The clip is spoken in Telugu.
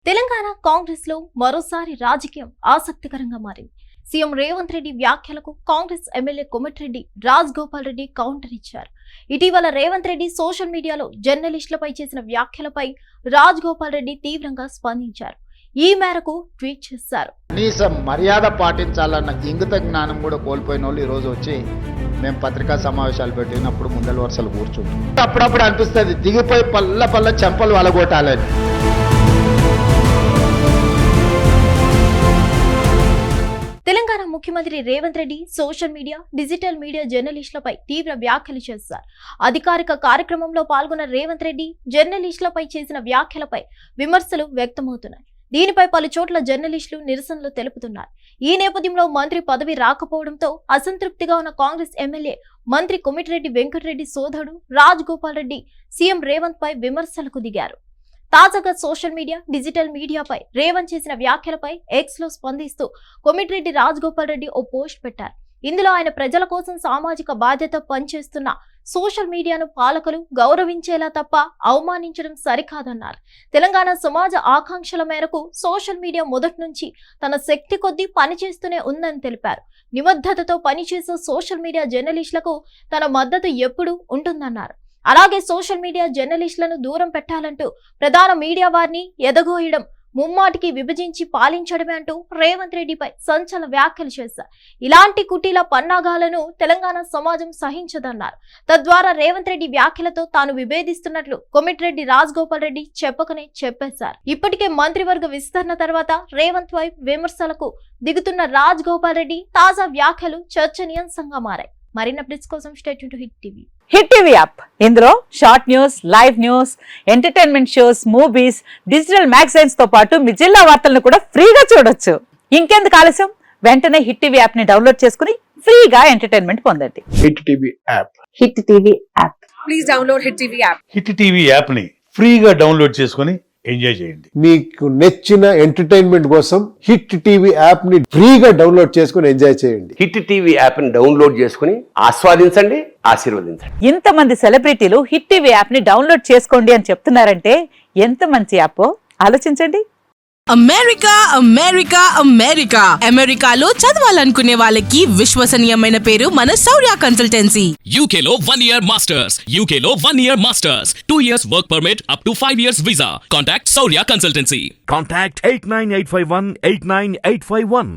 తెలంగాణ కాంగ్రెస్ లో మరోసారి రాజకీయం ఆసక్తికరంగా మారింది. సీఎం రేవంత్ రెడ్డి వ్యాఖ్యలకు కాంగ్రెస్ ఎమ్మెల్యే కోమటిరెడ్డి రాజగోపాల్ రెడ్డి కౌంటర్ ఇచ్చారు. ఇటీవల రేవంత్ రెడ్డి సోషల్ మీడియాలో జర్నలిస్టులపై చేసిన వ్యాఖ్యలపై రాజగోపాల్ రెడ్డి తీవ్రంగా స్పందించారు. ఈ మేరకు ట్వీట్ చేశారు. కనీస మర్యాద పాటించాలన్న ఇంగిత జ్ఞానం కూడా కోల్పోయిన వాళ్ళు ఈ రోజు వచ్చి మేము పత్రికా సమావేశాలు పెట్టినప్పుడు ముందల వరుసలు కూర్చుంటాం. అప్పుడప్పుడు అనిపిస్తుంది దిగిపోయి పల్ల చెంపలు వలగొట్టాలని. తెలంగాణ ముఖ్యమంత్రి Revanth Reddy social media, digital media జర్నలిస్టులపై తీవ్ర వ్యాఖ్యలు చేశారు. అధికారిక కార్యక్రమంలో పాల్గొన్న రేవంత్ రెడ్డి జర్నలిస్టులపై చేసిన వ్యాఖ్యలపై విమర్శలు వ్యక్తమవుతున్నాయి. దీనిపై పలు చోట్ల జర్నలిస్టులు నిరసనలు తెలుపుతున్నారు. ఈ నేపథ్యంలో మంత్రి పదవి రాకపోవడంతో అసంతృప్తిగా ఉన్న కాంగ్రెస్ ఎమ్మెల్యే మంత్రి కోమటిరెడ్డి వెంకటరెడ్డి సోదరుడు రాజగోపాల్ రెడ్డి సీఎం రేవంత్ పై విమర్శలకు దిగారు. తాజాగా సోషల్ మీడియా, డిజిటల్ మీడియాపై రేవంత్ చేసిన వ్యాఖ్యలపై ఎక్స్ లో స్పందిస్తూ కోమటిరెడ్డి రాజగోపాల్ రెడ్డి ఓ పోస్ట్ పెట్టారు. ఇందులో ఆయన ప్రజల కోసం సామాజిక బాధ్యత పనిచేస్తున్న సోషల్ మీడియాను పాలకులు గౌరవించేలా తప్ప అవమానించడం సరికాదన్నారు. తెలంగాణ సమాజ ఆకాంక్షల మేరకు సోషల్ మీడియా మొదటి నుంచి తన శక్తి కొద్దీ పనిచేస్తూనే ఉందని తెలిపారు. నిబద్ధతతో పనిచేసే సోషల్ మీడియా జర్నలిస్టులకు తన మద్దతు ఎప్పుడూ ఉంటుందన్నారు. అలాగే సోషల్ మీడియా జర్నలిస్టులను దూరం పెట్టాలంటూ ప్రధాన మీడియా వారిని ఎదగోయడం, ముమ్మాటికి విభజించి పాలించడమే అంటూ రేవంత్ రెడ్డిపై సంచలన వ్యాఖ్యలు చేశారు. ఇలాంటి కుటీల పన్నాగాలను తెలంగాణ సమాజం సహించదన్నారు. తద్వారా రేవంత్ రెడ్డి వ్యాఖ్యలతో తాను విభేదిస్తున్నట్లు కోమటిరెడ్డి రాజగోపాల్ రెడ్డి చెప్పకనే చెప్పేశారు. ఇప్పటికే మంత్రివర్గ విస్తరణ తర్వాత రేవంత్ పై విమర్శలకు దిగుతున్న రాజగోపాల్ రెడ్డి తాజా వ్యాఖ్యలు చర్చనీయాంశంగా మారాయి. మరిన్ని అప్డేట్స్ కోసం stay tune to Hit TV. Hit TV app, ఇందులో short news, live news, entertainment shows, movies, digital magazines తో పాటు మీ జిల్లా వార్తలను కూడా ఫ్రీగా చూడొచ్చు. ఇంకెందుకు ఆలస్యం, వెంటనే హిట్ టీవీ యాప్ ని డౌన్లోడ్ చేసుకుని ఫ్రీగా ఎంటర్టైన్మెంట్ పొందండి. Hit TV app. Hit TV app. Please download hit TV app. Hit TV app ని ఫ్రీగా డౌన్లోడ్ చేసుకుని ఎంజాయ్ చేయండి. మీకు నచ్చిన ఎంటర్టైన్మెంట్ కోసం హిట్ టీవీ యాప్ ని ఫ్రీగా డౌన్లోడ్ చేసుకుని ఎంజాయ్ చేయండి. హిట్ టీవీ యాప్ ని డౌన్లోడ్ చేసుకుని ఆస్వాదించండి, ఆశీర్వదించండి. ఇంతమంది సెలబ్రిటీలు హిట్ టీవీ యాప్ ని డౌన్లోడ్ చేసుకోండి అని చెప్తున్నారంటే ఎంత మంచి యాప్ ఆలోచించండి. అమెరికా అమెరికా అమెరికా అమెరికాలో చదవాలనుకునే వాళ్ళకి విశ్వసనీయమైన పేరు మన శౌర్య కన్సల్టెన్సీ. UK లో 1 year masters. UK లో 1 year masters. 2 years work permit up to 5 years visa. Contact Saurya Consultancy. Contact 89851 89851.